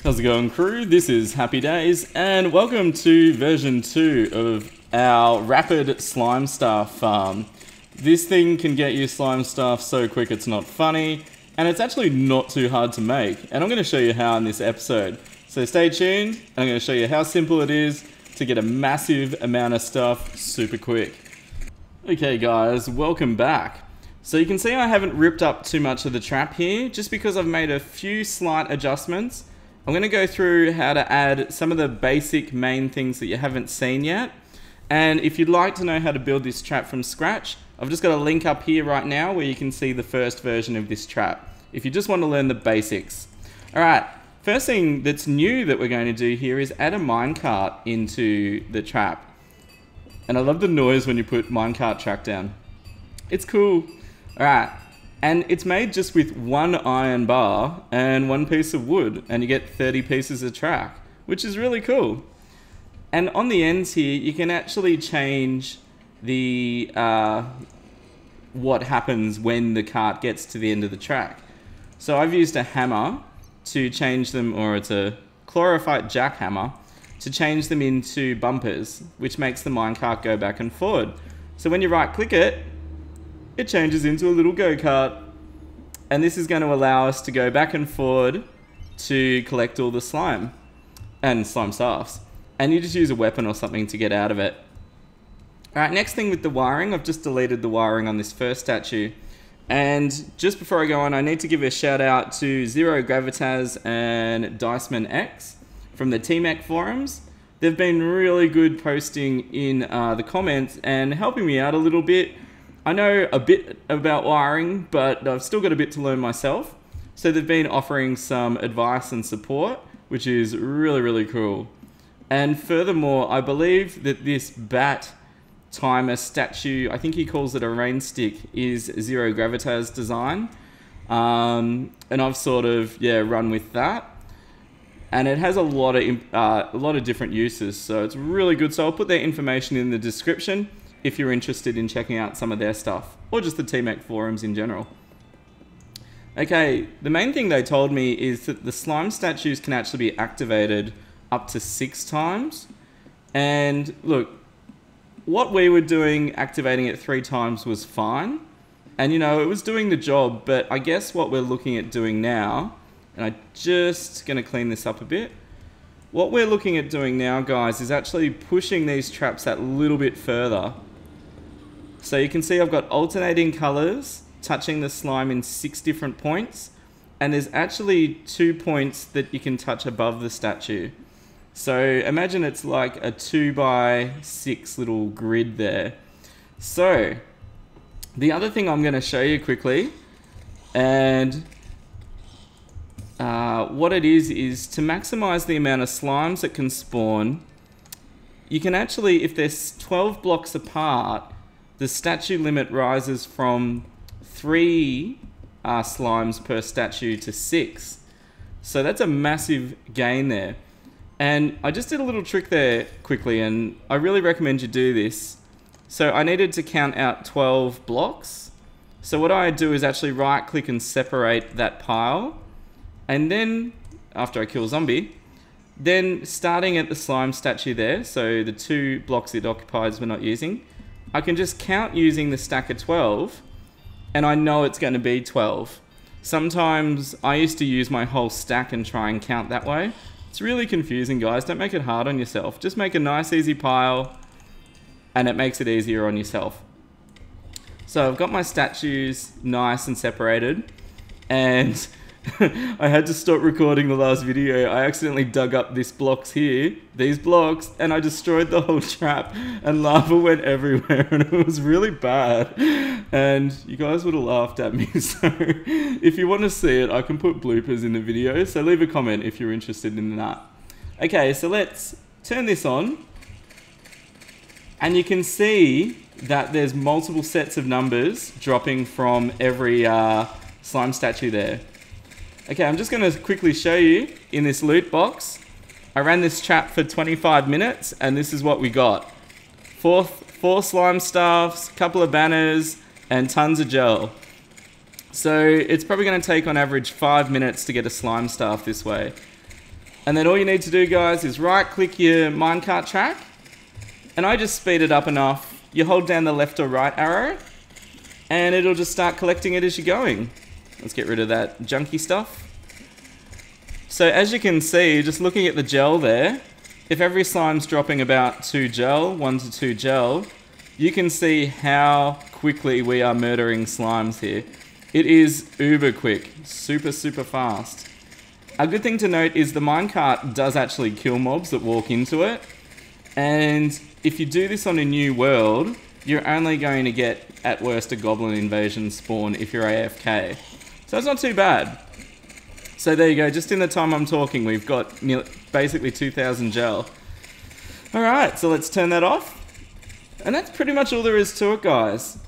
How's it going, crew? This is Happy Days, and welcome to version 2 of our rapid slime staff farm. This thing can get you slime staff so quick it's not funny, and it's actually not too hard to make, and I'm going to show you how in this episode. So stay tuned, and I'm going to show you how simple it is to get a massive amount of stuff super quick. Okay guys, welcome back. So you can see I haven't ripped up too much of the trap here, just because I've made a few slight adjustments. I'm going to go through how to add some of the basic main things that you haven't seen yet. And if you'd like to know how to build this trap from scratch, I've just got a link up here right now where you can see the first version of this trap, if you just want to learn the basics. Alright, first thing that's new that we're going to do here is add a minecart into the trap. And I love the noise when you put minecart track down. It's cool. Alright. And it's made just with one iron bar and one piece of wood, and you get 30 pieces of track, which is really cool. And on the ends here, you can actually change the what happens when the cart gets to the end of the track. So I've used a hammer to change them, or it's a chlorophyte jackhammer, to change them into bumpers, which makes the minecart go back and forward. So when you right click it, it changes into a little go-kart, and this is going to allow us to go back and forward to collect all the slime and slime staffs, and you just use a weapon or something to get out of it. Alright, next thing with the wiring, I've just deleted the wiring on this first statue, and just before I go on, I need to give a shout out to Zero Gravitas and Diceman X from the TMEC forums. They've been really good posting in the comments and helping me out a little bit. I know a bit about wiring, but I've still got a bit to learn myself. So they've been offering some advice and support, which is really, really cool. And furthermore, I believe that this bat timer statue, I think he calls it a rain stick, is Zero Gravitas design. And I've sort of, run with that. And it has a lot of different uses, so it's really good. So I'll put their information in the description if you're interested in checking out some of their stuff, or just the TMEC forums in general. Okay, the main thing they told me is that the slime statues can actually be activated up to 6 times. And look, what we were doing, activating it 3 times was fine. And you know, it was doing the job, but I guess what we're looking at doing now, and I'm just gonna clean this up a bit. What we're looking at doing now, guys, is actually pushing these traps that little bit further. So you can see I've got alternating colors touching the slime in 6 different points, and there's actually 2 points that you can touch above the statue. So imagine it's like a 2x6 little grid there. So the other thing I'm going to show you quickly, and what it is to maximize the amount of slimes that can spawn, you can actually, if there's 12 blocks apart, the statue limit rises from 3 slimes per statue to 6. So that's a massive gain there. And I just did a little trick there quickly, and I really recommend you do this. So I needed to count out 12 blocks. So what I do is actually right click and separate that pile. And then, after I kill zombie, then starting at the slime statue there, so the 2 blocks it occupies we're not using, I can just count using the stack of 12, and I know it's going to be 12. Sometimes I used to use my whole stack and try and count that way. It's really confusing, guys. Don't make it hard on yourself. Just make a nice easy pile, and it makes it easier on yourself. So I've got my statues nice and separated, and I had to stop recording the last video. I accidentally dug up these blocks here, and I destroyed the whole trap, and lava went everywhere, and it was really bad. And you guys would have laughed at me, so if you want to see it, I can put bloopers in the video, so leave a comment if you're interested in that. Okay, so let's turn this on, and you can see that there's multiple sets of numbers dropping from every slime statue there. Okay, I'm just going to quickly show you in this loot box. I ran this trap for 25 minutes, and this is what we got. 4 slime staffs, couple of banners, and tons of gel. So it's probably going to take on average 5 minutes to get a slime staff this way. And then all you need to do, guys, is right click your minecart track. And I just speed it up enough. You hold down the left or right arrow and it'll just start collecting it as you're going. Let's get rid of that junky stuff. So as you can see, just looking at the gel there, if every slime's dropping about 2 gel, 1 to 2 gel, you can see how quickly we are murdering slimes here. It is uber quick, super fast. A good thing to note is the minecart does actually kill mobs that walk into it. And if you do this on a new world, you're only going to get, at worst, a goblin invasion spawn if you're AFK. So it's not too bad. So there you go, just in the time I'm talking, we've got basically 2,000 gel. Alright, so let's turn that off. And that's pretty much all there is to it, guys.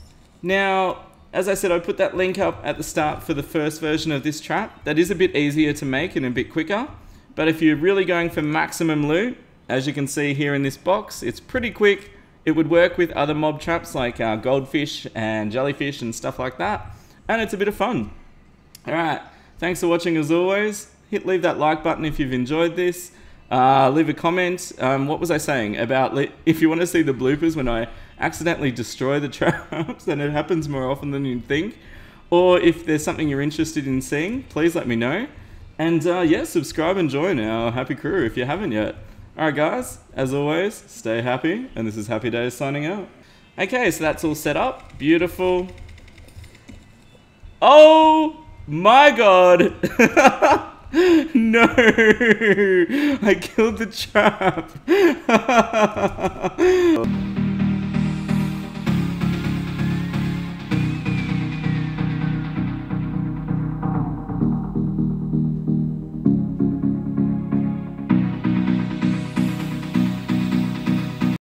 Now, as I said, I put that link up at the start for the first version of this trap. That is a bit easier to make and a bit quicker. But if you're really going for maximum loot, as you can see here in this box, it's pretty quick. It would work with other mob traps like goldfish and jellyfish and stuff like that. And it's a bit of fun. Alright, thanks for watching as always. Leave that like button if you've enjoyed this. Leave a comment. What was I saying about if you want to see the bloopers when I accidentally destroy the traps, and it happens more often than you'd think, or if there's something you're interested in seeing, please let me know. And yeah, subscribe and join our happy crew if you haven't yet. Alright guys, as always, stay happy, and this is HappyDays signing out. Okay, so that's all set up. Beautiful. Oh my god! No! I killed the trap!